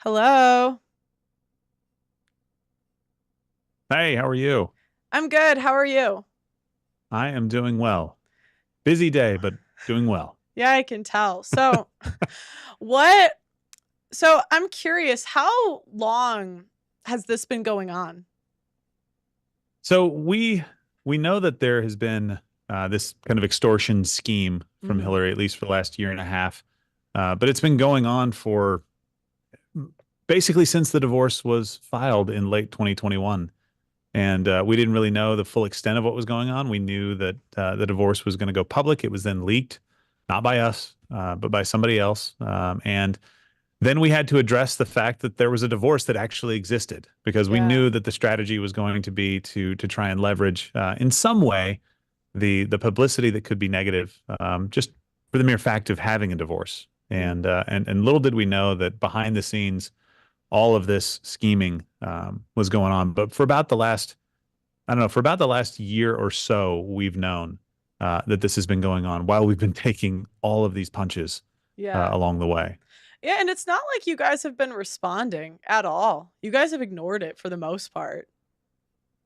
Hello. Hey, how are you? I'm good. How are you? I am doing well. Busy day, but doing well. Yeah, I can tell. What? So, I'm curious, how long has this been going on? So we know that there has been this kind of extortion scheme from Mhm. Hillary, at least for the last year and a half. But it's been going on for basically since the divorce was filed in late 2021. And we didn't really know the full extent of what was going on. We knew that the divorce was going to go public. It was then leaked, not by us, but by somebody else. And then we had to address the fact that there was a divorce that actually existed because we Yeah. knew that the strategy was going to be to try and leverage in some way the publicity that could be negative, just for the mere fact of having a divorce. And Mhm. little did we know that behind the scenes, all of this scheming was going on. But for about the last, I don't know, for about the last year or so, we've known that this has been going on while we've been taking all of these punches Yeah. along the way. Yeah, and it's not like you guys have been responding at all. You guys have ignored it for the most part.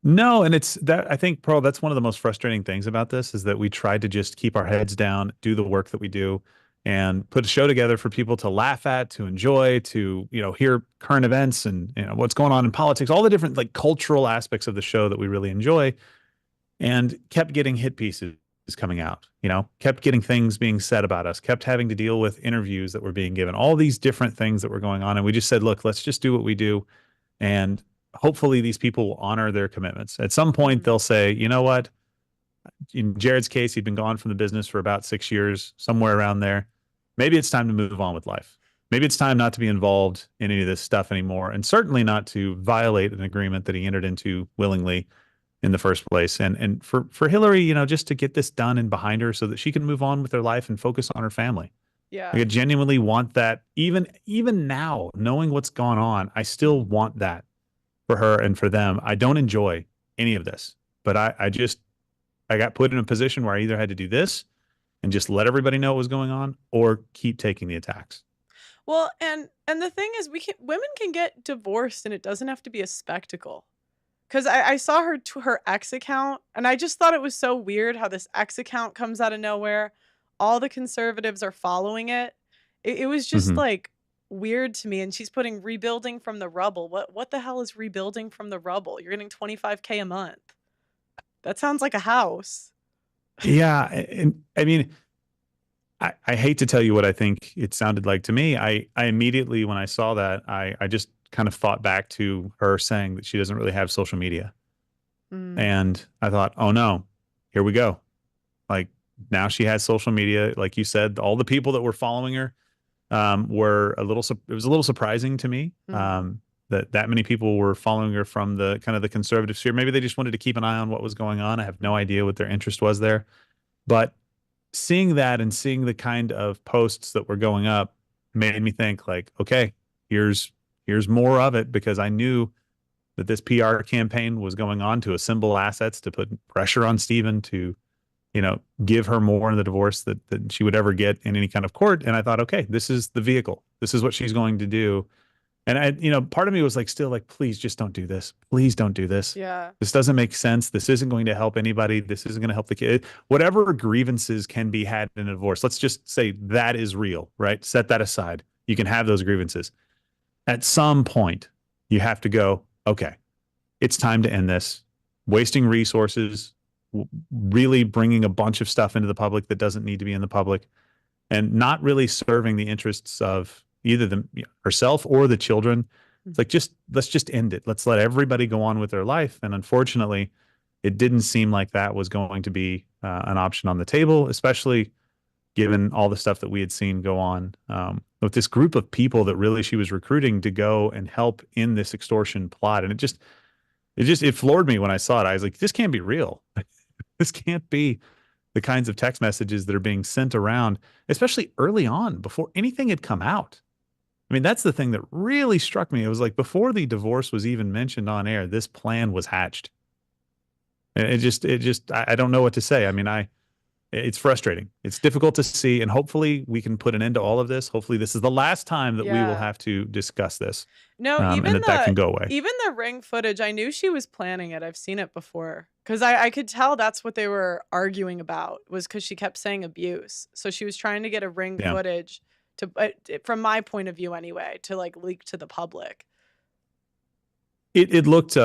No, and it's that I think, Pearl, that's one of the most frustrating things about this is that we tried to just keep our heads down, do the work that we do, and put a show together for people to laugh at, to enjoy, to, hear current events and what's going on in politics, all the different like cultural aspects of the show that we really enjoy, and kept getting hit pieces coming out, kept getting things being said about us, kept having to deal with interviews that were being given, all these different things that were going on. And we just said, look, let's just do what we do. And hopefully these people will honor their commitments. At some point, Mhm. they'll say, you know what? In Jared's case, he'd been gone from the business for about 6 years, somewhere around there. Maybe it's time to move on with life. Maybe it's time not to be involved in any of this stuff anymore, and certainly not to violate an agreement that he entered into willingly in the first place. And for Hillary, just to get this done and behind her so that she can move on with her life and focus on her family. Like Yeah. I genuinely want that. Even now, knowing what's gone on, I still Mhm. want that for her and for them. I don't enjoy any of this, but I got put in a position where I either had to do this and just let everybody know what was going on or keep taking the attacks. Well, and the thing is women can get divorced and it doesn't have to be a spectacle. 'Cause I saw her ex account, and I just thought it was so weird how this ex account comes out of nowhere. All the conservatives are following it. It was just, Hmm. like, weird to me, and she's putting rebuilding from the rubble. What the hell is rebuilding from the rubble? You're getting 25K a month. That sounds like a house. Yeah, and I mean, I hate to tell you what I think it sounded like to me. I immediately, when I saw that, I just kind of thought back to her saying that she doesn't really have social media. Mm, And I thought, oh no, here we go. Like now she has social media. Like you said, all the people that were following her were it was a little surprising to me mhm. that many people were following her from the kind of the conservative sphere. Maybe they just wanted to keep an eye on what was going on. I have no idea what their interest was there. But seeing that and seeing the kind of posts that were going up made me think like, okay, here's here's more of it because I knew that this PR campaign was going on to assemble assets to put pressure on Stephen to, give her more in the divorce that she would ever get in any kind of court. And I thought, okay, this is the vehicle. This is what she's going to do. And part of me was like, still like, please just don't do this. Please don't do this. Yeah. This doesn't make sense. This isn't going to help anybody. This isn't going to help the kid. Whatever grievances can be had in a divorce, let's just say that is real, right? Set that aside. You can have those grievances. At some point, you have to go, okay, it's time to end this. Wasting resources, really bringing a bunch of stuff into the public that doesn't need to be in the public, and not really serving the interests of either herself or the children. It's Mhm. like just let's just end it. Let's let everybody go on with their life. And unfortunately, it didn't seem like that was going to be an option on the table, especially given all the stuff that we had seen go on with this group of people that really she was recruiting to go and help in this extortion plot. And it floored me when I saw it. I was like, this can't be real. This can't be the kinds of text messages that are being sent around, especially early on before anything had come out. I mean, that's the thing that really struck me. It was like before the divorce was even mentioned on air, this plan was hatched. And I don't know what to say. I mean, It's frustrating. It's difficult to see, and hopefully we can put an end to all of this. Hopefully this is the last time that we will Yeah. have to discuss this, No, and that can go away. even the ring footage, I knew she was planning it. I've seen it before. Because I could tell that's what they were arguing about, was because she kept saying abuse. So she was trying to get a ring Yeah. footage to, from my point of view anyway, to like leak to the public. It looked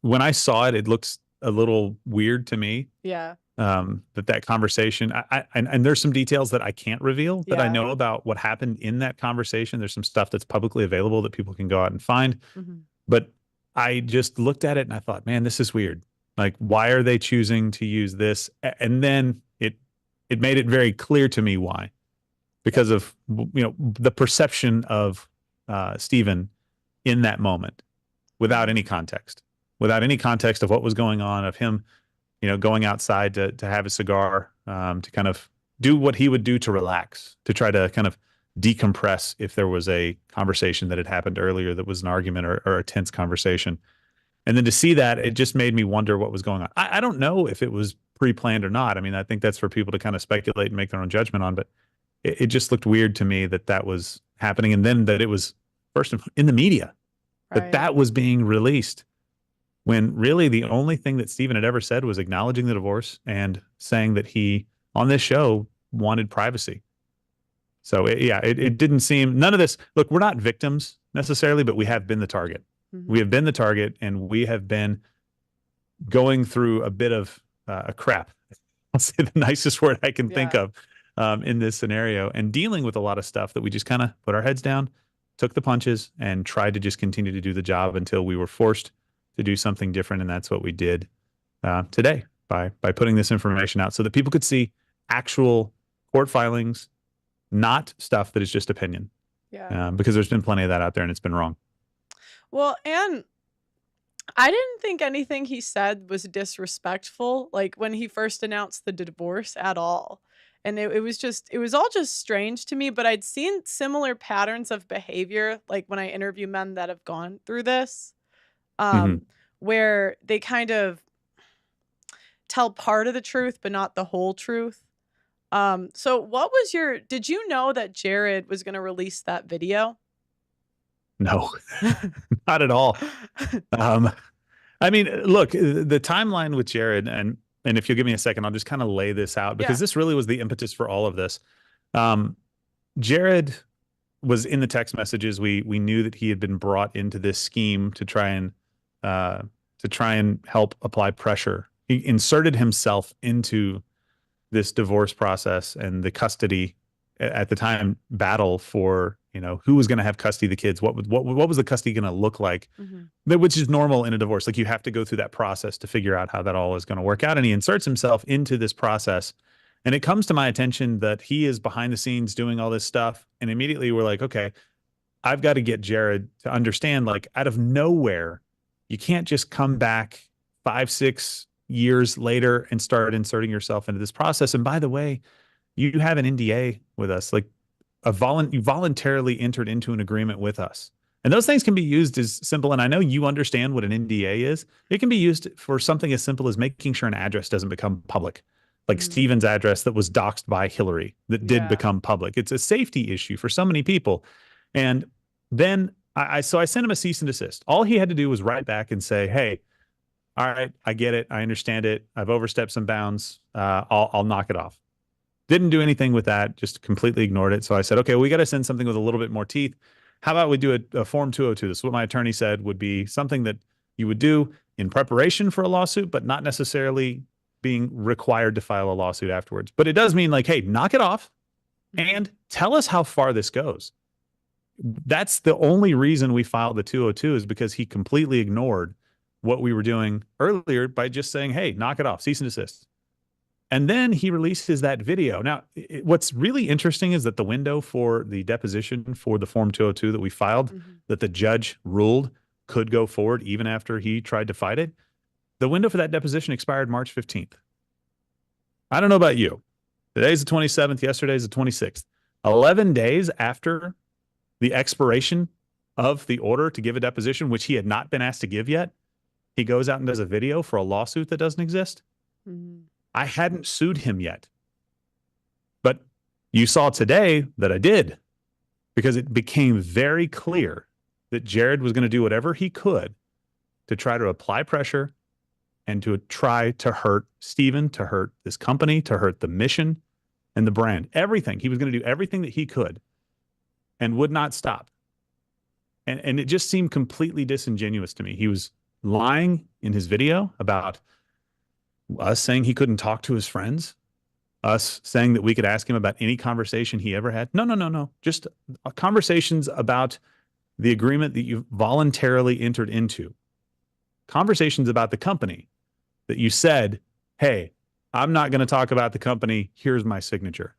when I saw it, it looks a little weird to me. Yeah. That conversation, and there's some details that I can't reveal that I Yeah. know about what happened in that conversation. There's some stuff that's publicly available that people can go out and find. But I just looked at it and I thought, man, this is weird. Like, why are they choosing to use this? And then it made it very clear to me why, because of, you know, the perception of Stephen in that moment, without any context of what was going on, of him, you know, going outside to have a cigar, to kind of do what he would do to relax, to try to kind of decompress if there was a conversation that had happened earlier that was an argument or a tense conversation. And then to see that, it just made me wonder what was going on. I don't know if it was pre-planned or not. I mean, I think that's for people to kind of speculate and make their own judgment on, but it just looked weird to me that that was happening. And then that it was first in the media, that was being released, when really the only thing that Stephen had ever said was acknowledging the divorce and saying that he, on this show, wanted privacy. So it didn't seem, none of this, look, we're not victims necessarily, but we have been the target. We have been the target, and we have been going through a bit of a crap. I'll say the nicest word I can think of in this scenario, and dealing with a lot of stuff that we just kind of put our heads down, took the punches, and tried to just continue to do the job until we were forced to do something different. And that's what we did today by putting this information out so that people could see actual court filings, not stuff that is just opinion. Because there's been plenty of that out there, and it's been wrong. Well, and I didn't think anything he said was disrespectful, like when he first announced the divorce, at all. And it was all just strange to me, but I'd seen similar patterns of behavior, like when I interview men that have gone through this, where they kind of tell part of the truth, but not the whole truth. So what was did you know that Jared was going to release that video? No, not at all. I mean, look, the timeline with Jared, and if you'll give me a second, I'll just kind of lay this out, because this really was the impetus for all of this. Jared was in the text messages. We knew that he had been brought into this scheme to try and help apply pressure. He inserted himself into this divorce process and the custody, at the time, battle for, you know, who was going to have custody of the kids. What was the custody going to look like? Which is normal in a divorce. Like, you have to go through that process to figure out how that all is going to work out. And he inserts himself into this process. And it comes to my attention that he is behind the scenes doing all this stuff. And immediately we're like, okay, I've got to get Jared to understand, like, out of nowhere, you can't just come back 5-6 years later and start inserting yourself into this process. And by the way, you have an NDA with us. Like, you voluntarily entered into an agreement with us. And those things can be used as simple. And I know you understand what an NDA is. It can be used for something as simple as making sure an address doesn't become public. Like Stephen's address that was doxed by Hillary, that did become public. It's a safety issue for so many people. And then so I sent him a cease and desist. All he had to do was write back and say, hey, all right, I get it. I understand it. I've overstepped some bounds. I'll knock it off. Didn't do anything with that, just completely ignored it. So I said, okay, we got to send something with a little bit more teeth. How about we do a Form 202? This is what my attorney said would be something that you would do in preparation for a lawsuit, but not necessarily being required to file a lawsuit afterwards. But it does mean, like, hey, knock it off and tell us how far this goes. That's the only reason we filed the 202, is because he completely ignored what we were doing earlier by just saying, hey, knock it off, cease and desist. And then he releases that video. Now, what's really interesting is that the window for the deposition for the Form 202 that we filed, that the judge ruled could go forward even after he tried to fight it, the window for that deposition expired March 15th. I don't know about you. Today's the 27th. Yesterday's the 26th. 11 days after the expiration of the order to give a deposition, which he had not been asked to give yet, he goes out and does a video for a lawsuit that doesn't exist. I hadn't sued him yet. You saw today that I did, because it became very clear that Jared was going to do whatever he could to try to apply pressure and to try to hurt Stephen, to hurt this company, to hurt the mission and the brand. Everything. He was going to do everything that he could and would not stop. And it just seemed completely disingenuous to me. He was lying in his video about us saying he couldn't talk to his friends, us saying that we could ask him about any conversation he ever had. No. Just conversations about the agreement that you voluntarily entered into. Conversations about the company that you said, hey, I'm not going to talk about the company. Here's my signature.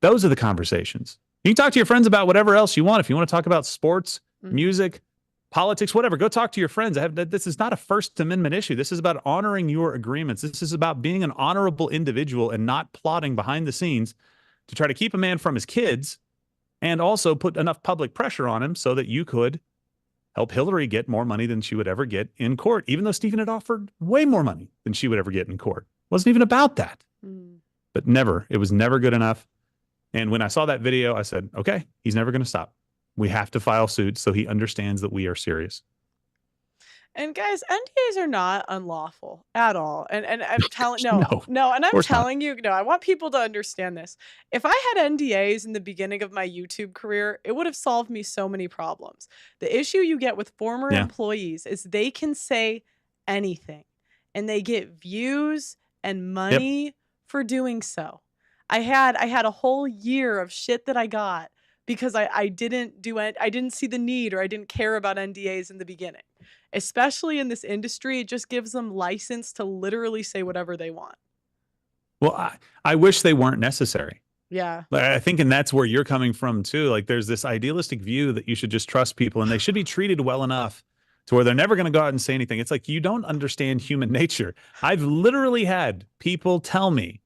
Those are the conversations. You can talk to your friends about whatever else you want. If you want to talk about sports, music, politics, whatever, go talk to your friends. This is not a First Amendment issue. This is about honoring your agreements. This is about being an honorable individual and not plotting behind the scenes to try to keep a man from his kids and also put enough public pressure on him so that you could help Hillary get more money than she would ever get in court, even though Stephen had offered way more money than she would ever get in court. It wasn't even about that. But never. It was never good enough. And when I saw that video, I said, okay, he's never going to stop. We have to file suit so he understands that we are serious. And guys, NDAs are not unlawful at all. And I'm telling and I'm telling you, I want people to understand this. If I had NDAs in the beginning of my YouTube career, it would have solved me so many problems. The issue you get with former employees is they can say anything and they get views and money for doing so. I had a whole year of shit that I got because I didn't do it. I didn't see the need, or I didn't care about NDAs in the beginning. Especially in this industry, it just gives them license to literally say whatever they want. Well, I wish they weren't necessary. Yeah. I think, and that's where you're coming from too. Like, there's this idealistic view that you should just trust people and they should be treated well enough to where they're never going to go out and say anything. It's like, you don't understand human nature. I've literally had people tell me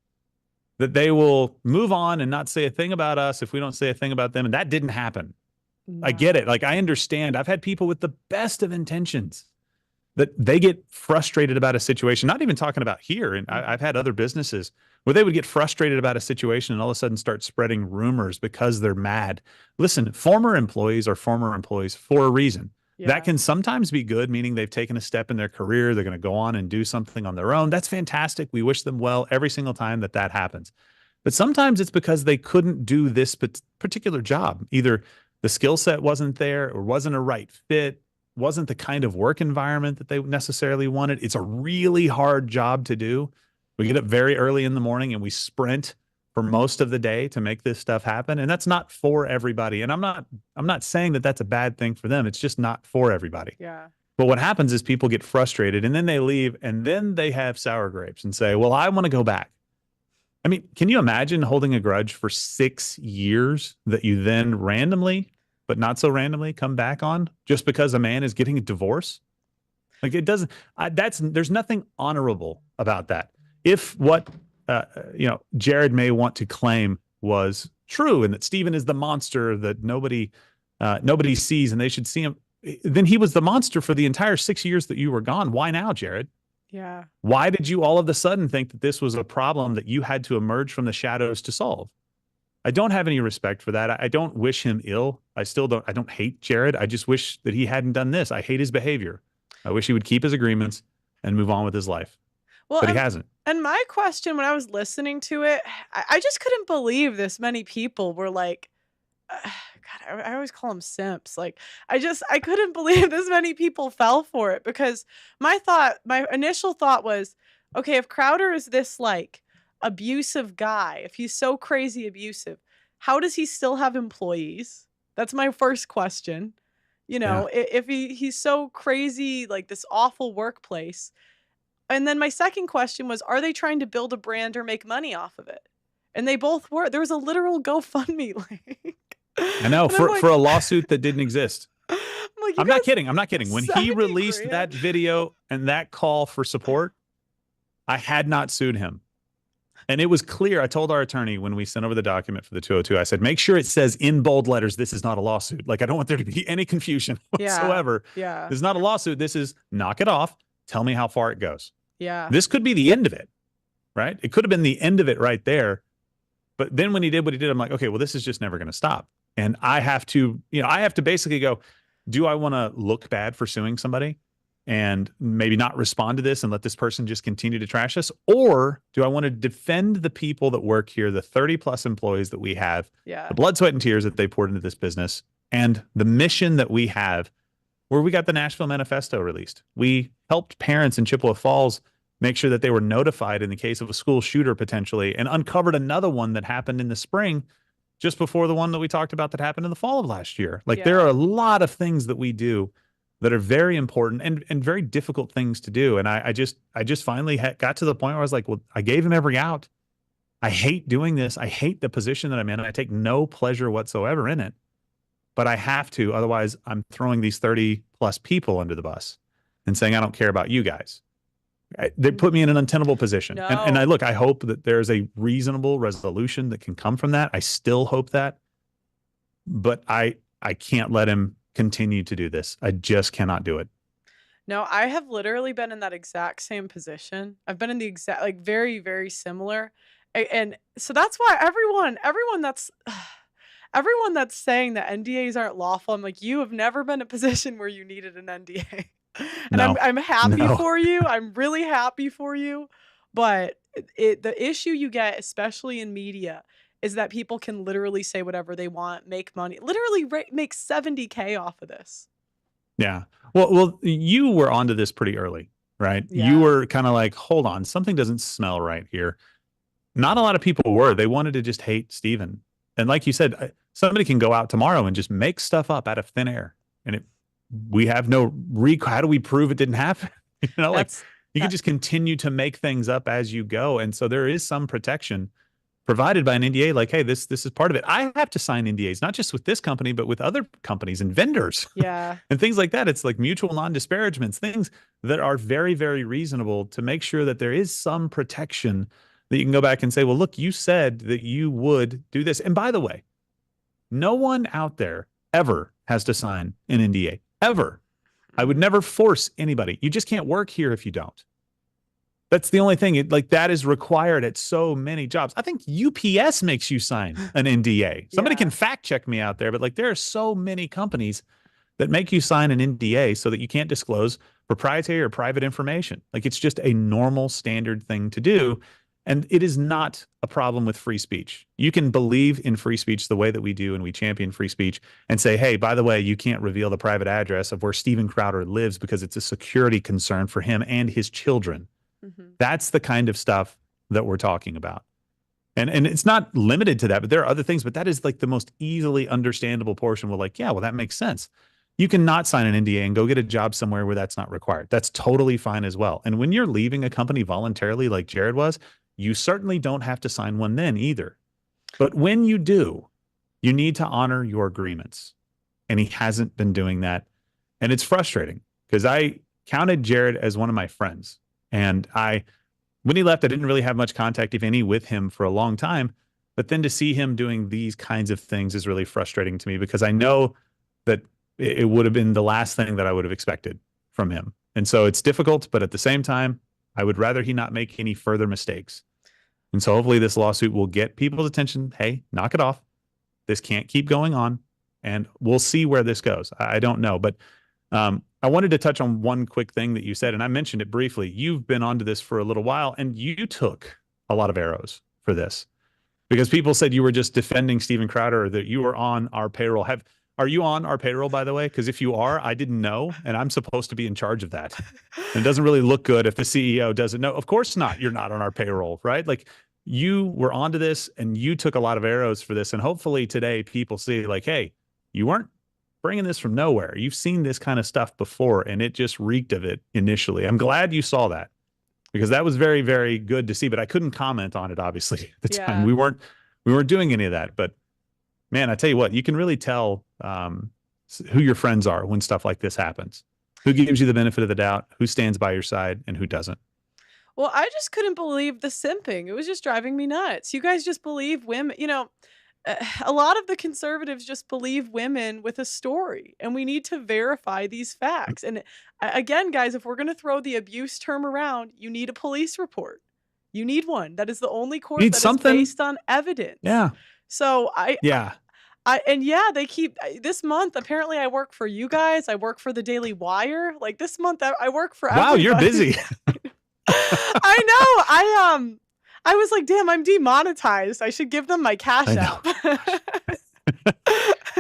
that they will move on and not say a thing about us if we don't say a thing about them. And that didn't happen. No. I get it. Like, I understand. I've had people with the best of intentions that they get frustrated about a situation, not even talking about here. And I've had other businesses where they would get frustrated about a situation and all of a sudden start spreading rumors because they're mad. Listen, former employees are former employees for a reason. Yeah. That can sometimes be good, meaning they've taken a step in their career. They're going to go on and do something on their own. That's fantastic. We wish them well every single time that happens. But sometimes it's because they couldn't do this particular job. Either the skill set wasn't there or wasn't a right fit, wasn't the kind of work environment that they necessarily wanted. It's a really hard job to do. We get up very early in the morning and we sprint for most of the day to make this stuff happen. And that's not for everybody. And I'm not saying that that's a bad thing for them. It's just not for everybody. Yeah. But what happens is people get frustrated and then they leave and then they have sour grapes and say, well, I want to go back. I mean, can you imagine holding a grudge for 6 years that you then randomly, but not so randomly, come back on just because a man is getting a divorce? Like, it doesn't, there's nothing honorable about that. If what, Jared may want to claim was true and that Stephen is the monster that nobody sees and they should see him, then he was the monster for the entire 6 years that you were gone. Why now, Jared? Yeah. Why did you all of a sudden think that this was a problem that you had to emerge from the shadows to solve? I don't have any respect for that. I don't wish him ill. I don't hate Jared. I just wish that he hadn't done this. I hate his behavior. I wish he would keep his agreeents and move on with his life. Well, but he hasn't. And my question when I was listening to it, I just couldn't believe this many people were like, God, I always call them simps. Like, I couldn't believe this many people fell for it, because my initial thought was, okay, if Crowder is this like abusive guy, if he's so crazy abusive, how does he still have employees? That's my first question. If he's so crazy, like this awful workplace. And then my second question was, are they trying to build a brand or make money off of it? And they both were. There was a literal GoFundMe link. I know, for a lawsuit that didn't exist. I'm not kidding. When he released that video and that call for support, I had not sued him. And it was clear. I told our attorney when we sent over the document for the 202, I said, make sure it says in bold letters, this is not a lawsuit. Like, I don't want there to be any confusion whatsoever. Yeah. This is not a lawsuit. This is knock it off. Tell me how far it goes. Yeah. This could be the end of it, right? It could have been the end of it right there. But then when he did what he did, I'm like, okay, well, this is just never going to stop. And I have to, I have to basically go, do I want to look bad for suing somebody and maybe not respond to this and let this person just continue to trash us? Or do I want to defend the people that work here, the 30 plus employees that we have, Yeah. the blood, sweat, and tears that they poured into this business, and the mission that we have, where we got the Nashville Manifesto released? We helped parents in Chippewa Falls make sure that they were notified in the case of a school shooter potentially, and uncovered another one that happened in the spring just before the one that we talked about that happened in the fall of last year. Like, there are a lot of things that we do that are very important and very difficult things to do. And I just finally got to the point where I was like, well, I gave him every out. I hate doing this. I hate the position that I'm in, and I take no pleasure whatsoever in it. But I have to, otherwise I'm throwing these 30 plus people under the bus and saying, I don't care about you guys. They put me in an untenable position. No. And I hope that there's a reasonable resolution that can come from that. I still hope that, but I can't let him continue to do this. I just cannot do it. No, I have literally been in that exact same position. I've been in the exact, like, very, very similar. And so that's why everyone that's everyone that's saying that NDAs aren't lawful, I'm like, you have never been in a position where you needed an NDA. And No, I'm happy no. for you. I'm really happy for you. But the issue you get, especially in media, is that people can literally say whatever they want, make money, literally make 70K off of this. Yeah. Well, you were onto this pretty early, right? Yeah. You were kind of like, hold on, something doesn't smell right here. Not a lot of people were. They wanted to just hate Steven. And like you said, somebody can go out tomorrow and just make stuff up out of thin air. And we have no how do we prove it didn't happen? You can just continue to make things up as you go. And so there is some protection provided by an NDA, like, hey, this is part of it. I have to sign NDAs, not just with this company, but with other companies and vendors. Yeah. And things like that. It's like mutual non-disparagements, things that are very, very reasonable to make sure that there is some protection that you can go back and say, well, look, you said that you would do this. And by the way, no one out there ever has to sign an NDA, ever. I would never force anybody. You just can't work here if you don't. That's the only thing. That is required at so many jobs. I think UPS makes you sign an NDA. Somebody can fact check me out there, but there are so many companies that make you sign an NDA so that you can't disclose proprietary or private information. It's just a normal standard thing to do. And it is not a problem with free speech. You can believe in free speech the way that we do, and we champion free speech, and say, hey, by the way, you can't reveal the private address of where Steven Crowder lives because it's a security concern for him and his children. Mm-hmm. That's the kind of stuff that we're talking about. And it's not limited to that, but there are other things, but that is the most easily understandable portion. We're like, yeah, well, that makes sense. You can not sign an NDA and go get a job somewhere where that's not required. That's totally fine as well. And when you're leaving a company voluntarily, like Jared was, you certainly don't have to sign one then either. But when you do, you need to honor your agreements. And he hasn't been doing that. And it's frustrating because I counted Jared as one of my friends. And when he left, I didn't really have much contact, if any, with him for a long time. But then to see him doing these kinds of things is really frustrating to me, because I know that it would have been the last thing that I would have expected from him. And so it's difficult, but at the same time, I would rather he not make any further mistakes. And so hopefully this lawsuit will get people's attention. Hey, knock it off. This can't keep going on. And we'll see where this goes. I don't know. But I wanted to touch on one quick thing that you said, and I mentioned it briefly. You've been onto this for a little while, and you took a lot of arrows for this because people said you were just defending Steven Crowder, or that you were on our payroll. Are you on our payroll, by the way? Because if you are, I didn't know, and I'm supposed to be in charge of that. And it doesn't really look good if the CEO doesn't know. Of course not. You're not on our payroll, right? You were onto this, and you took a lot of arrows for this. And hopefully today people see hey, you weren't bringing this from nowhere. You've seen this kind of stuff before, and it just reeked of it initially. I'm glad you saw that, because that was very, very good to see, but I couldn't comment on it, obviously, at the time. We weren't doing any of that. But man, I tell you what, you can really tell who your friends are when stuff like this happens. Who gives you the benefit of the doubt, who stands by your side, and who doesn't. Well, I just couldn't believe the simping. It was just driving me nuts. You guys just believe women. A lot of the conservatives just believe women with a story, and we need to verify these facts. And again, guys, if we're going to throw the abuse term around, you need a police report. You need one. That is the only You court need that is something. based on evidence. Yeah. So Yeah. and yeah, they keep this month. Apparently, I work for you guys. I work for the Daily Wire. Like this month, I work for Wow, you're everybody. busy. I know. I was like, damn, I'm demonetized. I should give them my Cash I know. App.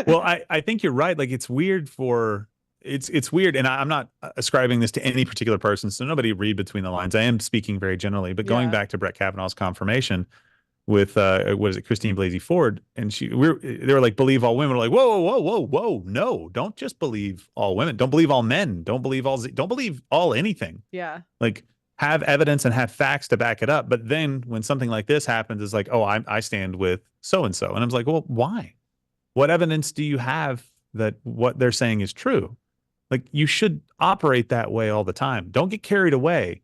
Well, I think you're right. Like it's weird for it's weird, and I'm not ascribing this to any particular person, so nobody read between the lines. I am speaking very generally, but going Yeah. back to Brett Kavanaugh's confirmation with what is it, Christine Blasey Ford, and they were like, believe all women. We're like, whoa, whoa, whoa, whoa, whoa, no, don't just believe all women. Don't believe all men. Don't believe all anything. Yeah. Like have evidence and have facts to back it up. But then when something like this happens, it's like, oh, I stand with so and so, and I was like, well, why? What evidence do you have that what they're saying is true? Like you should operate that way all the time. Don't get carried away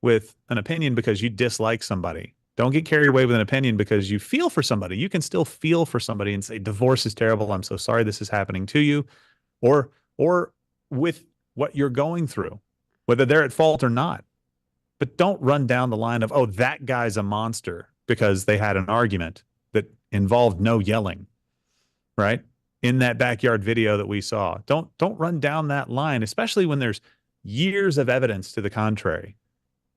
with an opinion because you dislike somebody. Don't get carried away with an opinion because you feel for somebody. You can still feel for somebody and say, divorce is terrible. I'm so sorry this is happening to you. Or with what you're going through, whether they're at fault or not. But don't run down the line of, oh, that guy's a monster because they had an argument that involved no yelling, right? In that backyard video that we saw. Don't run down that line, especially when there's years of evidence to the contrary.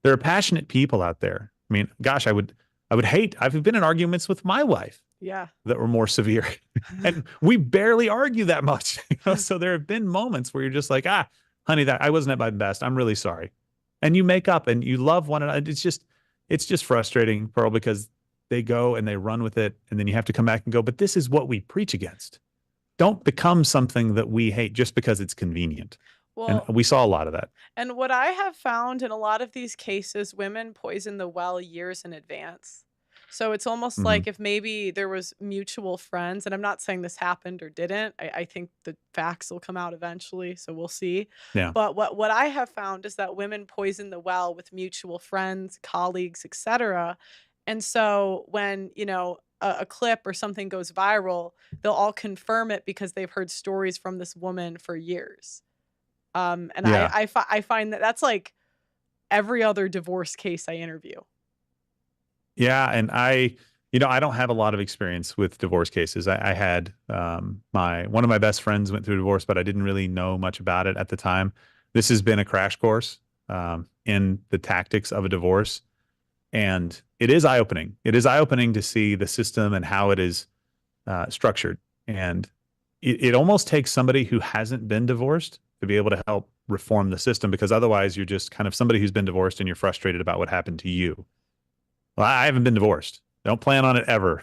There are passionate people out there. I mean, gosh, I would hate, I've been in arguments with my wife Yeah. that were more severe. And we barely argue that much. So there have been moments where you're just like, honey, that I wasn't at my best. I'm really sorry. And you make up and you love one another. It's just frustrating, Pearl, because they go and they run with it. And then you have to come back and go, but this is what we preach against. Don't become something that we hate just because it's convenient. Well, and we saw a lot of that. And what I have found in a lot of these cases, women poison the well years in advance. So it's almost like if maybe there was mutual friends, and I'm not saying this happened or didn't. I think the facts will come out eventually, so we'll see. Yeah. But what I have found is that women poison the well with mutual friends, colleagues, etc. And so when, a clip or something goes viral, they'll all confirm it because they've heard stories from this woman for years. And Yeah. I find that that's like every other divorce case I interview. Yeah. And I don't have a lot of experience with divorce cases. I had one of my best friends went through divorce, but I didn't really know much about it at the time. This has been a crash course in the tactics of a divorce. And it is eye-opening. It is eye-opening to see the system and how it is structured. And it almost takes somebody who hasn't been divorced to be able to help reform the system, because otherwise you're just kind of somebody who's been divorced and you're frustrated about what happened to you. Well, I haven't been divorced. Don't plan on it ever.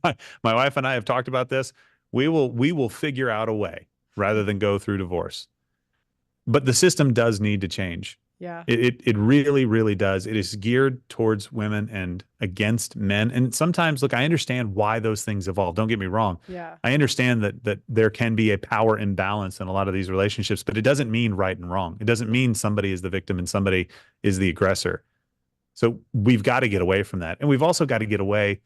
My wife and I have talked about this. We will figure out a way rather than go through divorce. But the system does need to change. Yeah. It really, really does. It is geared towards women and against men. And sometimes, look, I understand why those things evolve. Don't get me wrong. Yeah. I understand that there can be a power imbalance in a lot of these relationships, but it doesn't mean right and wrong. It doesn't mean somebody is the victim and somebody is the aggressor. So we've got to get away from that. And we've also got to get away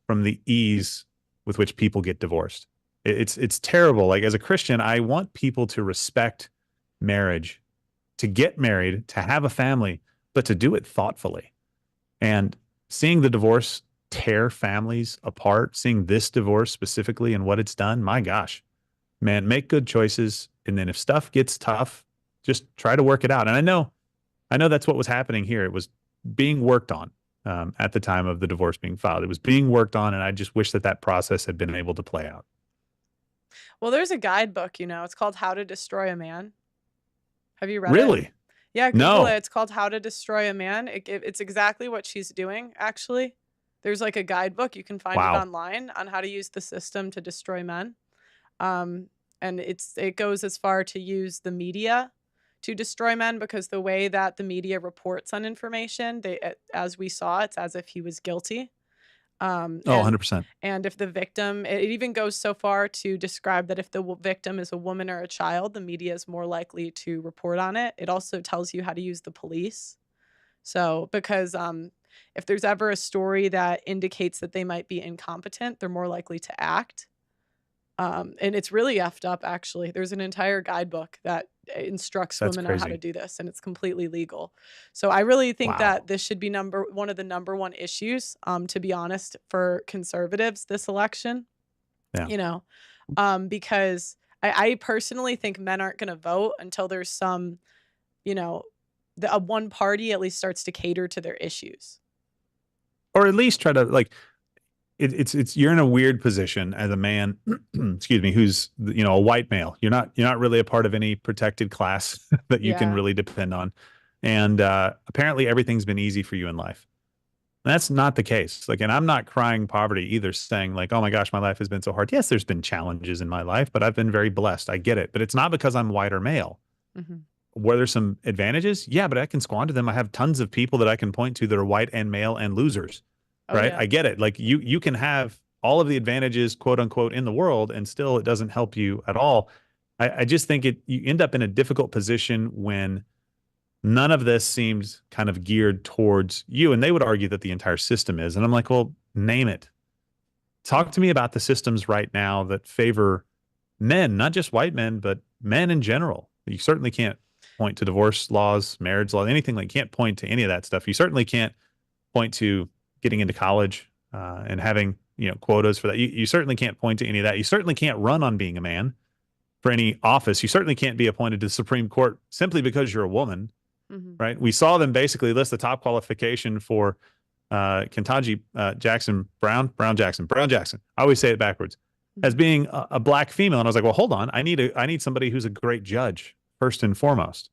from the ease with which people get divorced. It's terrible. Like, as a Christian, I want people to respect marriage, to get married, to have a family, but to do it thoughtfully. And seeing the divorce tear families apart, seeing this divorce specifically and what it's done, my gosh, man, make good choices. And then if stuff gets tough, just try to work it out. And I know that's what was happening here. It was being worked on at the time of the divorce being filed. It was being worked on, and I just wish that process had been able to play out. Well, there's a guidebook, it's called How to Destroy a Man. Have you read it? Really? Yeah, Google No. it. It's called How to Destroy a Man. It's exactly what she's doing, actually. There's like a guidebook. You can find it online on how to use the system to destroy men. And it goes as far to use the media to destroy men, because the way that the media reports on information, as we saw, it's as if he was guilty. 100%. And if the victim, it even goes so far to describe that if the victim is a woman or a child, the media is more likely to report on it. It also tells you how to use the police. So, because if there's ever a story that indicates that they might be incompetent, they're more likely to act. And it's really effed up, actually. There's an entire guidebook that instructs That's women on how to crazy. do this, and it's completely legal. So I really think that Wow. this should be one of the number one issues, to be honest, for conservatives this election. Yeah. You know, because I personally think men aren't going to vote until there's some, you know, one party at least starts to cater to their issues. Or at least try to like it's you're in a weird position as a man, excuse me, who's a white male. You're not really a part of any protected class that you can Yeah. really depend on. And apparently everything's been easy for you in life. And that's not the case. Like, and I'm not crying poverty either, saying like, oh my gosh, my life has been so hard. Yes, there's been challenges in my life, but I've been very blessed. I get it. But it's not because I'm white or male. Hmm. Were there some advantages? Yeah, but I can squander them. I have tons of people that I can point to that are white and male and losers, Oh right? yeah. I get it. Like you can have all of the advantages, quote unquote, in the world, and still it doesn't help you at all. I just think you end up in a difficult position when none of this seems kind of geared towards you. And they would argue that the entire system is. And I'm like, well, name it. Talk to me about the systems right now that favor men, not just white men, but men in general. You certainly can't point to divorce laws, marriage law, anything like. You can't point to any of that stuff. You certainly can't point to getting into college and having quotas for that. You certainly can't point to any of that. You certainly can't run on being a man for any office. You certainly can't be appointed to the Supreme Court simply because you're a woman, Hmm. right? We saw them basically list the top qualification for Ketanji Jackson Brown Jackson. I always say it backwards, as Hmm. being a black female. And I was like, well, hold on. I need somebody who's a great judge first and foremost,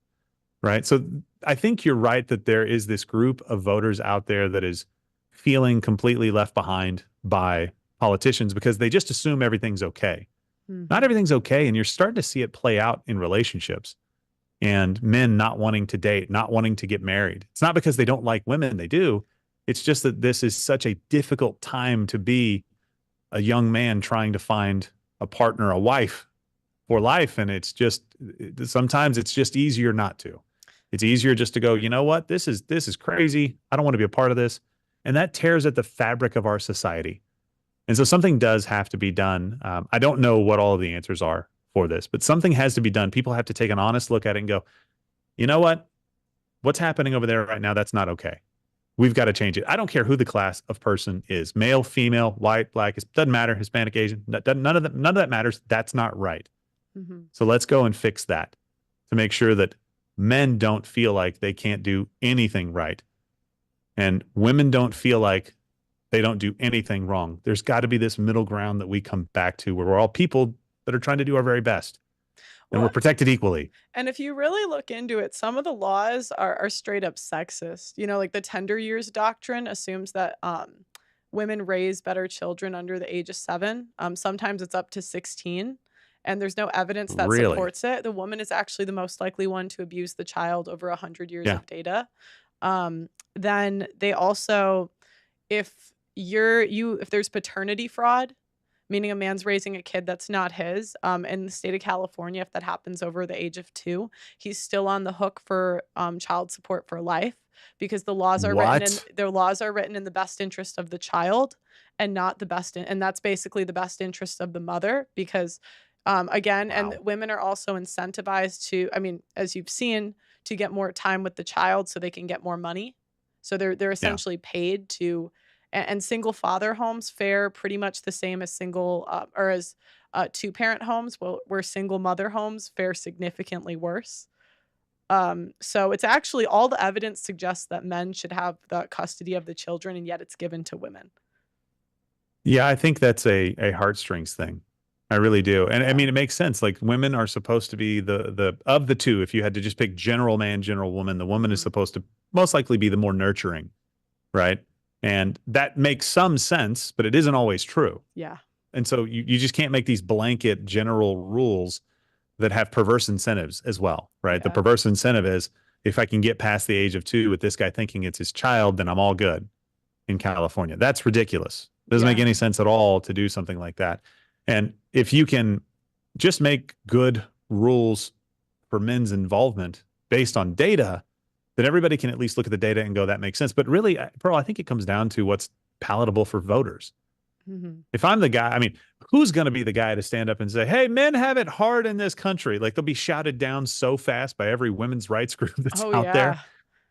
right? So I think you're right that there is this group of voters out there that is feeling completely left behind by politicians because they just assume everything's okay. Not Hmm. everything's okay, and you're starting to see it play out in relationships and men not wanting to date, not wanting to get married. It's not because they don't like women, they do. It's just that this is such a difficult time to be a young man trying to find a partner, a wife for life. And it's just sometimes it's just easier not to. It's easier just to go, you know what? This is crazy. I don't want to be a part of this. And that tears at the fabric of our society. And so something does have to be done. I don't know what all of the answers are for this, but something has to be done. People have to take an honest look at it and go, you know what? What's happening over there right now? That's not okay. We've got to change it. I don't care who the class of person is, male, female, white, black, it doesn't matter, Hispanic, Asian, none of that matters. That's not right. Hmm. So let's go and fix that to make sure that men don't feel like they can't do anything right. And women don't feel like they don't do anything wrong. There's got to be this middle ground that we come back to where we're all people that are trying to do our very best and we're Well, protected equally. and if you really look into it, some of the laws are straight up sexist. Like the tender years doctrine assumes that women raise better children under the age of 7. Sometimes it's up to 16, and there's no evidence that Really? supports it. The woman is actually the most likely one to abuse the child over 100 years Yeah. of data. Then they also, if if there's paternity fraud, meaning a man's raising a kid that's not his, in the state of California, if that happens over the age of 2, he's still on the hook for child support for life, because What? their laws are written in the best interest of the child and not and that's basically the best interest of the mother, because again, and Wow. women are also incentivized to, I mean, as you've seen, to get more time with the child so they can get more money. So they're Yeah. essentially paid to, and single father homes fare pretty much the same as single or as two parent homes, where single mother homes fare significantly worse. So it's actually, all the evidence suggests that men should have the custody of the children, and yet it's given to women. Yeah, I think that's a heartstrings thing. I really do. And I Yeah. mean it makes sense. Like women are supposed to be the of the two, if you had to just pick general man, general woman, the woman is Hmm. supposed to most likely be the more nurturing, right? And that makes some sense, but it isn't always true. Yeah. And so you just can't make these blanket general rules that have perverse incentives as well, right? The Yeah. perverse incentive is if I can get past the age of 2 with this guy thinking it's his child, then I'm all good in California. That's ridiculous. Doesn't make Yeah. any sense at all to do something like that. And if you can just make good rules for men's involvement based on data, then everybody can at least look at the data and go, that makes sense. But really, Pearl, I think it comes down to what's palatable for voters. Mhm. If I'm the guy, I mean, who's going to be the guy to stand up and say, hey, men have it hard in this country? Like they'll be shouted down so fast by every women's rights group that's Oh, out there yeah.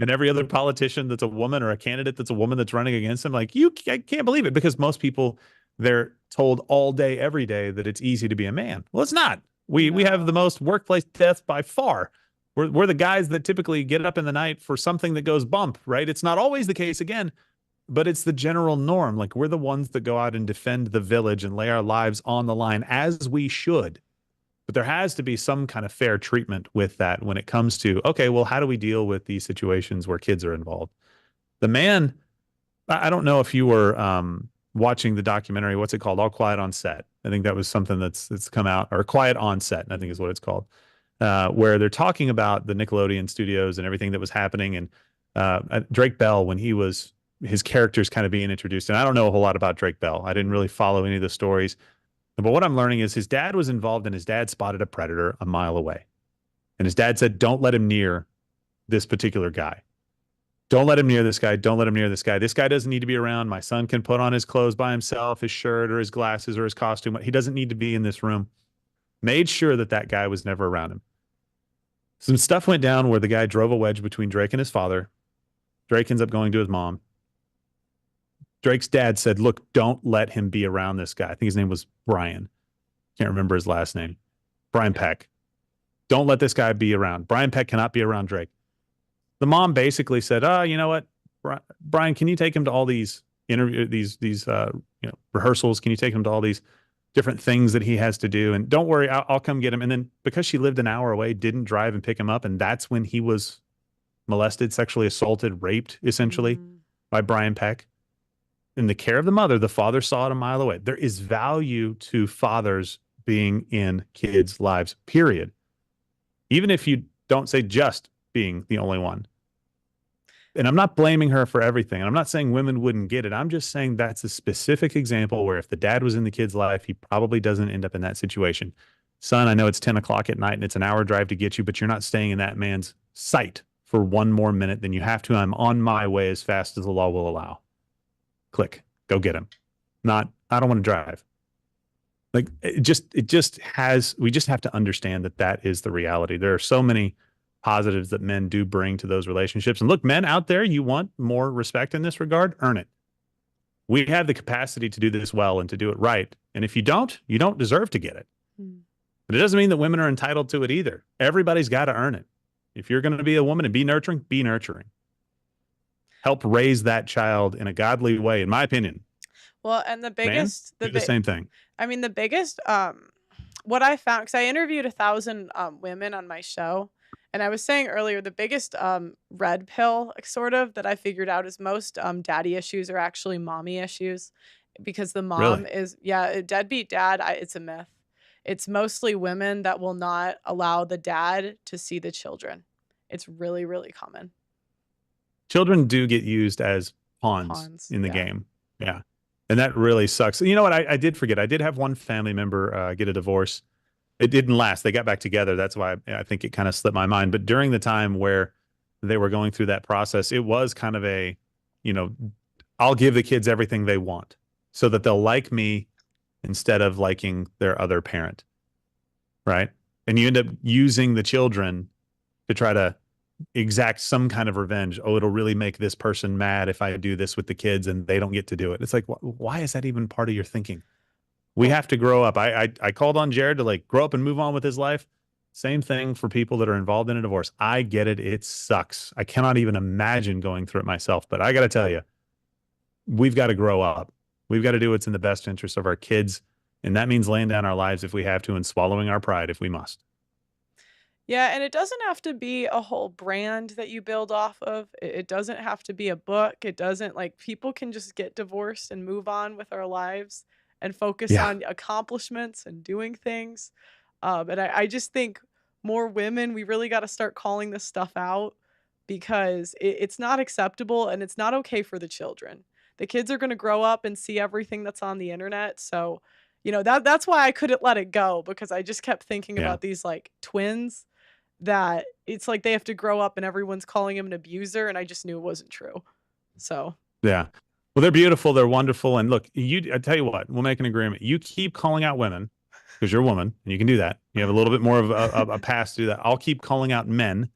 and every other politician that's a woman or a candidate that's a woman that's running against them. Like I can't believe it because most people, they're told all day, every day that it's easy to be a man. Well, it's not. We have the No. most workplace deaths by far. We're the guys that typically get up in the night for something that goes bump, right? It's not always the case again, but it's the general norm. Like we're the ones that go out and defend the village and lay our lives on the line as we should. But there has to be some kind of fair treatment with that when it comes to, okay, well, how do we deal with these situations where kids are involved? The man, I don't know if you were watching the documentary, what's it called? All Quiet on Set. I think that was something that's come out, or Quiet on Set, I think is what it's called, where they're talking about the Nickelodeon studios and everything that was happening. And Drake Bell, when he was his characters kind of being introduced. And I don't know a whole lot about Drake Bell. I didn't really follow any of the stories. But what I'm learning is his dad was involved and his dad spotted a predator a mile away. And his dad said, don't let him near this particular guy. Don't let him near this guy. Don't let him near this guy. This guy doesn't need to be around. My son can put on his clothes by himself, his shirt or his glasses or his costume. He doesn't need to be in this room. Made sure that that guy was never around him. Some stuff went down where the guy drove a wedge between Drake and his father. Drake ends up going to his mom. Drake's dad said, look, don't let him be around this guy. I think his name was Brian. Can't remember his last name. Brian Peck. Don't let this guy be around. Brian Peck cannot be around Drake. The mom basically said, you know what? Brian, can you take him to all these rehearsals? Can you take him to all these different things that he has to do? And don't worry, I'll come get him. And then because she lived an hour away, didn't drive and pick him up. And that's when he was molested, sexually assaulted, raped, essentially, by Brian Peck. In the care of the mother, the father saw it a mile away. There is value to fathers being in kids' lives, period. Even if you don't say just being the only one. And I'm not blaming her for everything. And I'm not saying women wouldn't get it. I'm just saying that's a specific example where if the dad was in the kid's life, he probably doesn't end up in that situation. Son, I know it's 10 o'clock at night and it's an hour drive to get you, but you're not staying in that man's sight for one more minute than you have to. I'm on my way as fast as the law will allow. Click, go get him. Not, I don't want to drive. Like we just have to understand that that is the reality. There are so many positives that men do bring to those relationships. And look, men out there, you want more respect in this regard, earn it. We have the capacity to do this well and to do it right. And if you don't deserve to get it. But it doesn't mean that women are entitled to it either. Everybody's got to earn it. If you're going to be a woman and be nurturing, be nurturing. Help raise that child in a godly way, in my opinion. Well, and the biggest, do the same thing. I mean, the biggest, what I found, because I interviewed 1,000 women on my show, and I was saying earlier, the biggest red pill, sort of, that I figured out is most daddy issues are actually mommy issues, because the mom is, a deadbeat dad, it's a myth. It's mostly women that will not allow the dad to see the children. It's really, really common. Children do get used as pawns in the game. Yeah. And that really sucks. You know what? I did forget. I did have one family member get a divorce. It didn't last. They got back together. That's why I think it kind of slipped my mind. But during the time where they were going through that process, it was kind of a, I'll give the kids everything they want so that they'll like me instead of liking their other parent. Right? And you end up using the children to try to exact some kind of revenge. Oh, it'll really make this person mad if I do this with the kids and they don't get to do it. It's like, why is that even part of your thinking? We have to grow up. I called on Jared to grow up and move on with his life. Same thing for people that are involved in a divorce. I get it. It sucks. I cannot even imagine going through it myself, but I got to tell you, we've got to grow up. We've got to do what's in the best interest of our kids. And that means laying down our lives if we have to and swallowing our pride if we must. Yeah, and it doesn't have to be a whole brand that you build off of. It doesn't have to be a book. It doesn't, people can just get divorced and move on with our lives and focus on accomplishments and doing things. And I just think more women, we really got to start calling this stuff out because it's not acceptable and it's not okay for the children. The kids are going to grow up and see everything that's on the internet. So, that's why I couldn't let it go, because I just kept thinking about these twins that it's like they have to grow up and everyone's calling him an abuser, and I just knew it wasn't true. So yeah, Well, they're beautiful, they're wonderful, and look, I tell you what, we'll make an agreement. You keep calling out women because you're a woman and you can do that. You have a little bit more of a pass to do that. I'll keep calling out men,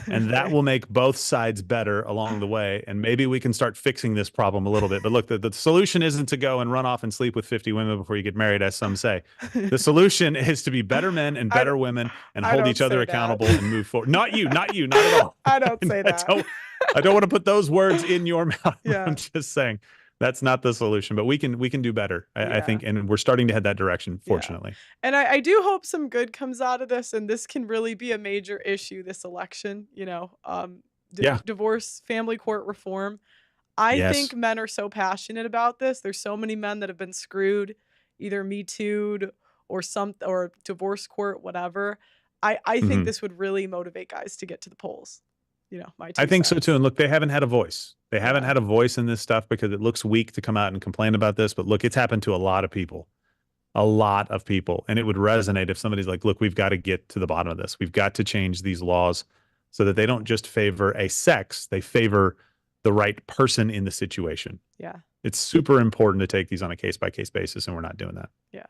and that Okay. will make both sides better along the way. And maybe we can start fixing this problem a little bit. But look, the solution isn't to go and run off and sleep with 50 women before you get married, as some say. The solution is to be better men and I, d- better women and I hold don't each other say that. accountable and move forward. Not you, not you, not at all. I don't say I that. don't, I don't want to put those words in your mouth. I'm Yeah. just saying that's not the solution, but we can do better. I Yeah. think, and we're starting to head that direction, Yeah. fortunately. And I do hope some good comes out of this, and this can really be a major issue this election, Yeah. divorce, family court reform. I Yes. think men are so passionate about this. There's so many men that have been screwed, either Me Too'd or divorce court, whatever. I think Mhm. this would really motivate guys to get to the polls. My I two think so too. cents. And look, they haven't had a voice. They haven't Yeah. had a voice in this stuff because it looks weak to come out and complain about this. But look, it's happened to a lot of people, a lot of people. And it would resonate if somebody's like, look, we've got to get to the bottom of this. We've got to change these laws so that they don't just favor a sex, they favor the right person in the situation. Yeah. It's super important to take these on a case by case basis, and we're not doing that. Yeah.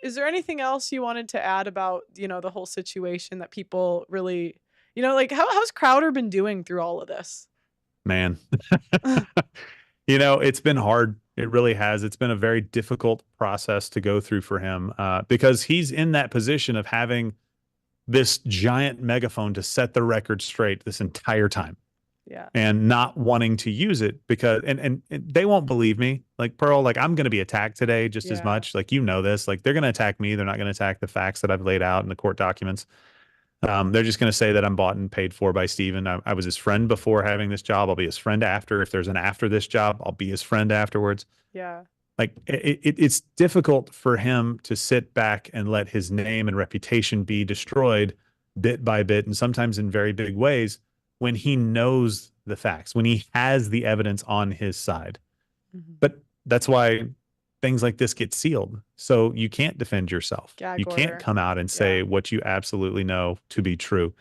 Is there anything else you wanted to add about, the whole situation that people really, like how's Crowder been doing through all of this? Man, it's been hard. It really has. It's been a very difficult process to go through for him because he's in that position of having this giant megaphone to set the record straight this entire time Yeah. and not wanting to use it because and they won't believe me. Like Pearl, like I'm going to be attacked today just as Yeah. much. Like this. Like they're going to attack me. They're not going to attack the facts that I've laid out in the court documents. They're just going to say that I'm bought and paid for by Steven. I was his friend before having this job. I'll be his friend after. If there's an after this job, I'll be his friend afterwards. Yeah. Like it's difficult for him to sit back and let his name and reputation be destroyed bit by bit and sometimes in very big ways when he knows the facts, when he has the evidence on his side. Mhm. But that's why things like this get sealed. So you can't defend yourself. Gag You can't order. come out and Yeah. say what you absolutely know to be true.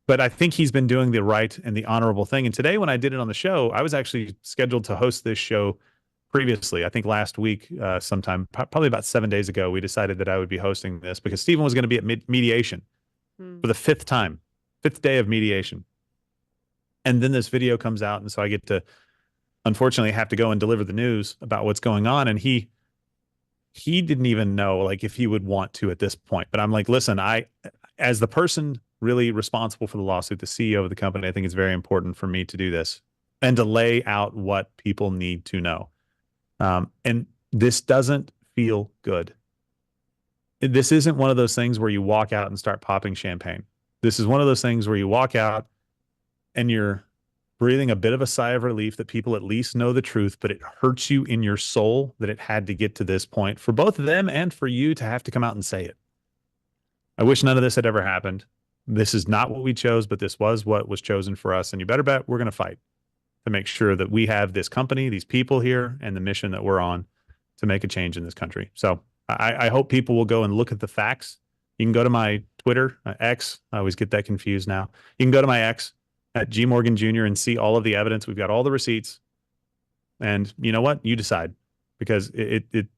But I think he's been doing the right and the honorable thing. And today, when I did it on the show, I was actually scheduled to host this show previously. I think last week, sometime, probably about 7 days ago, we decided that I would be hosting this because Stephen was going to be at mediation Hmm. for the fifth day of mediation. And then this video comes out. And so I get to, unfortunately, have to go and deliver the news about what's going on. And he didn't even know like if he would want to at this point. But I'm like, listen, as the person really responsible for the lawsuit, the CEO of the company, I think it's very important for me to do this and to lay out what people need to know. And this doesn't feel good. This isn't one of those things where you walk out and start popping champagne. This is one of those things where you walk out and you're breathing a bit of a sigh of relief that people at least know the truth, but it hurts you in your soul that it had to get to this point for both of them and for you to have to come out and say it. I wish none of this had ever happened. This is not what we chose, but this was what was chosen for us. And you better bet we're going to fight to make sure that we have this company, these people here, and the mission that we're on to make a change in this country. So I hope people will go and look at the facts. You can go to my Twitter, X. I always get that confused now. You can go to my X at G Morgan Jr. and see all of the evidence. We've got all the receipts. And you know what? You decide because it's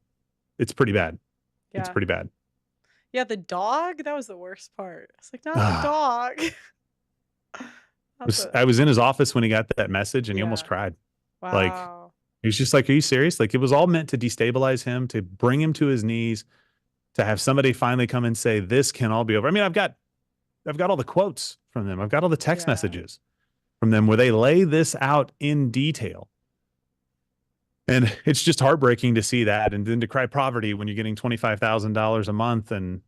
pretpretty bad. It's Yeah. pretty bad. Yeah, the dog, that was the worst part. It's like, not the dog. I was in his office when he got that message and he almost Yeah. cried. Like, Wow. he was just like, are you serious? Like, it was all meant to destabilize him, to bring him to his knees, to have somebody finally come and say, this can all be over. I mean, I've got all the quotes from them. I've got all the text Yeah. messages from them where they lay this out in detail. And it's just heartbreaking to see that and then to cry poverty when you're getting $25,000 a month and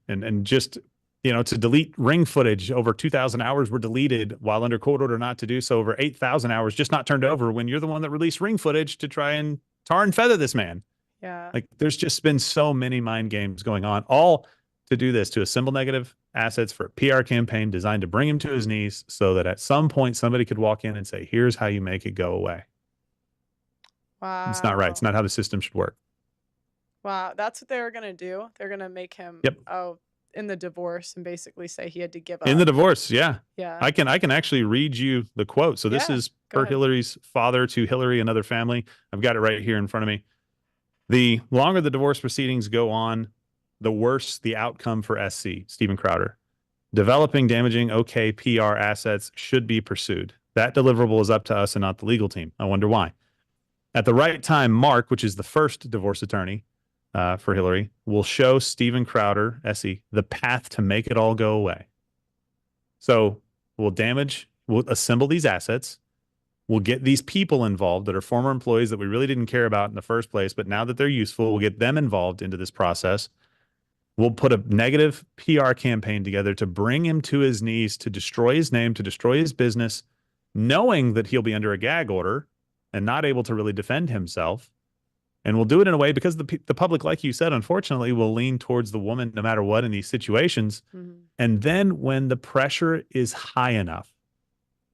just, to delete ring footage over 2,000 hours were deleted while under court order not to do so, over 8,000 hours just not turned over when you're the one that released ring footage to try and tar and feather this man. Yeah. Like there's just been so many mind games going on, all to do this, to assemble negative assets for a PR campaign designed to bring him to his knees so that at some point somebody could walk in and say, here's how you make it go away. Wow. It's not right. It's not how the system should work. Wow. That's what they were going to do. They're going to make him. Yep. Oh, in the divorce and basically say he had to give In the up. divorce, yeah. Yeah. I can actually read you the quote. So this Yeah. is Go per ahead. Hillary's father to Hillary and other family. I've got it right here in front of me. The longer the divorce proceedings go on, the worse the outcome for SC, Stephen Crowder. Developing damaging OK PR assets should be pursued. That deliverable is up to us and not the legal team. I wonder why. At the right time, Mark, which is the first divorce attorney for Hillary, will show Stephen Crowder, SE, the path to make it all go away. So we'll assemble these assets. We'll get these people involved that are former employees that we really didn't care about in the first place, but now that they're useful, we'll get them involved into this process. We'll put a negative PR campaign together to bring him to his knees, to destroy his name, to destroy his business, knowing that he'll be under a gag order and not able to really defend himself. And we'll do it in a way because the public, like you said, unfortunately, will lean towards the woman no matter what in these situations. And then when the pressure is high enough,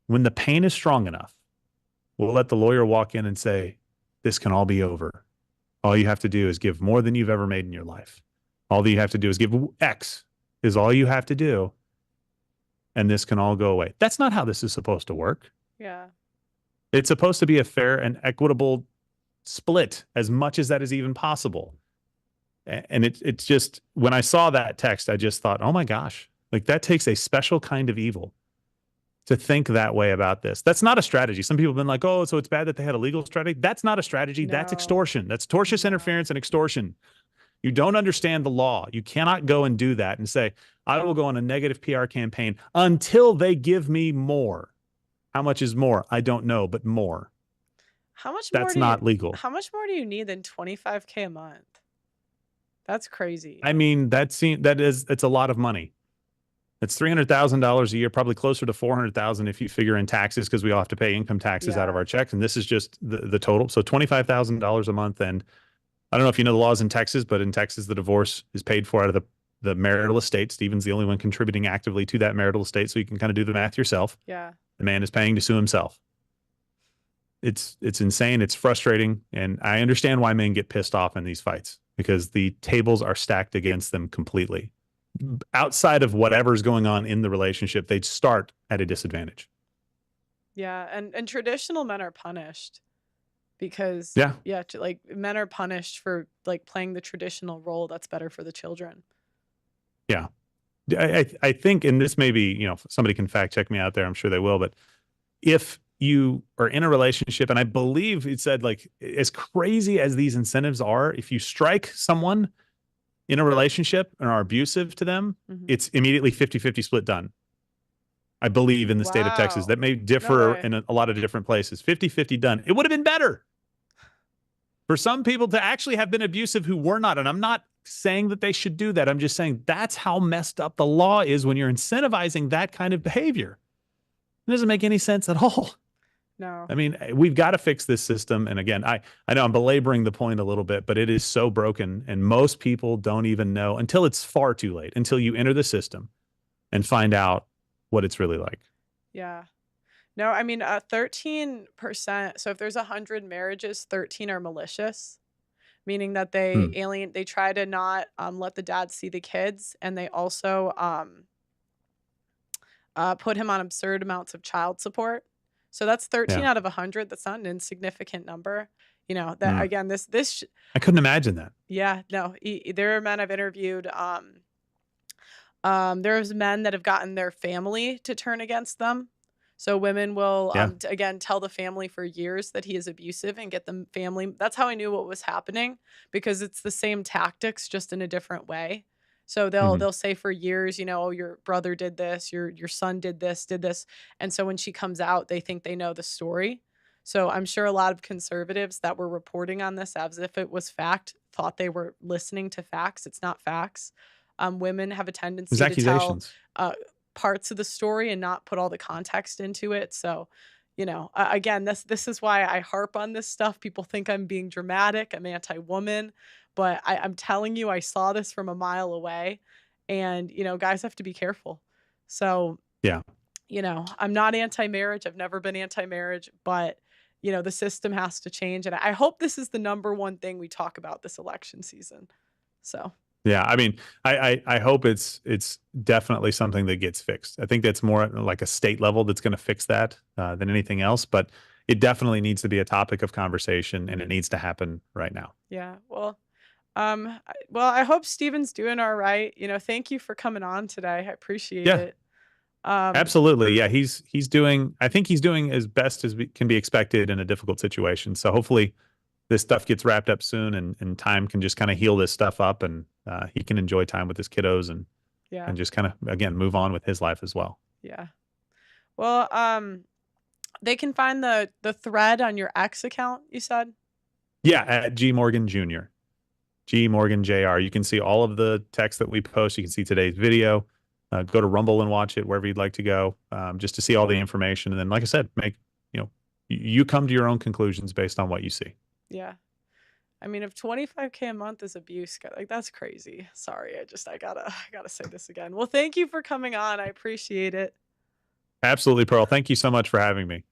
when the pain is strong enough, we'll let the lawyer walk in and say, this can all be over. All you have to do is give more than you've ever made in your life. All that you have to do is give X is all you have to do. And this can all go away. That's not how this is supposed to work. Yeah. It's supposed to be a fair and equitable split as much as that is even possible. And it's just, when I saw that text, I just thought, oh my gosh, like that takes a special kind of evil to think that way about this. That's not a strategy. Some people have been like, oh, so it's bad that they had a legal strategy. That's not a strategy. No. That's extortion. That's tortious interference and extortion. You don't understand the law. You cannot go and do that and say, I will go on a negative PR campaign until they give me more. How much is more? I don't know, but more. How much That's not legal. How much more do you need than $25K a month? That's crazy. I mean, it's a lot of money. It's $300,000 a year, probably closer to $400,000 if you figure in taxes, because we all have to pay income taxes out of our checks. And this is just the total. So $25,000 a month. And I don't know if you know the laws in Texas, but in Texas, the divorce is paid for out of the marital estate. Stephen's the only one contributing actively to that marital estate. So you can kind of do the math yourself. Yeah. The man is paying to sue himself. It's insane. It's frustrating. And I understand why men get pissed off in these fights, because the tables are stacked against them completely. Outside of whatever's going on in the relationship, they'd start at a disadvantage. Yeah. And traditional men are punished because, like men are punished for like playing the traditional role that's better for the children. Yeah. I think, and this may be, somebody can fact check me out there. I'm sure they will. But if you are in a relationship, and I believe it said, like, as crazy as these incentives are, if you strike someone in a relationship and are abusive to them, it's immediately 50-50 split done. I believe in the state of Texas. That may differ in a lot of different places. 50-50 done. It would have been better for some people to actually have been abusive who were not. And I'm not saying that they should do that. I'm just saying that's how messed up the law is when you're incentivizing that kind of behavior. It doesn't make any sense at all. No. I mean, we've got to fix this system. And again, I know I'm belaboring the point a little bit, but it is so broken. And most people don't even know until it's far too late, until you enter the system and find out what it's really like. Yeah. No, I mean, 13%. So if there's 100 marriages, 13 are malicious, meaning that they try to not let the dad see the kids. And they also put him on absurd amounts of child support. So that's 13 out of 100. That's not an insignificant number. That again, this I couldn't imagine that. Yeah, no, there are men I've interviewed. There's men that have gotten their family to turn against them. So women will, again, tell the family for years that he is abusive and get the family. That's how I knew what was happening, because it's the same tactics, just in a different way. So they'll say for years, oh, your brother did this, your son did this. And so when she comes out, they think they know the story. So I'm sure a lot of conservatives that were reporting on this as if it was fact thought they were listening to facts. It's not facts. Women have a tendency to tell parts of the story and not put all the context into it. So, again, this is why I harp on this stuff. People think I'm being dramatic. I'm anti-woman. But I'm telling you, I saw this from a mile away, and, guys have to be careful. So, I'm not anti-marriage. I've never been anti-marriage, but, the system has to change. And I hope this is the #1 thing we talk about this election season. So, Yeah, I mean, I hope it's definitely something that gets fixed. I think that's more like a state level that's going to fix that than anything else. But it definitely needs to be a topic of conversation, and it needs to happen right now. Yeah. Well, I hope Steven's doing all right. Thank you for coming on today. I appreciate Yeah, it. Um, absolutely. Yeah, he's doing. I think he's doing as best as can be expected in a difficult situation. So hopefully this stuff gets wrapped up soon, and time can just kind of heal this stuff up, and he can enjoy time with his kiddos yeah. and just kind of again move on with his life as well. Yeah. Well, they can find the thread on your X account, you said? Yeah, at G Morgan Jr. G Morgan Jr. You can see all of the text that we post. You can see today's video. Go to Rumble and watch it wherever you'd like to go, just to see all the information. And then, like I said, you come to your own conclusions based on what you see. Yeah. I mean, if 25K a month is abuse, like that's crazy. Sorry, I gotta say this again. Well, thank you for coming on. I appreciate it. Absolutely, Pearl. Thank you so much for having me.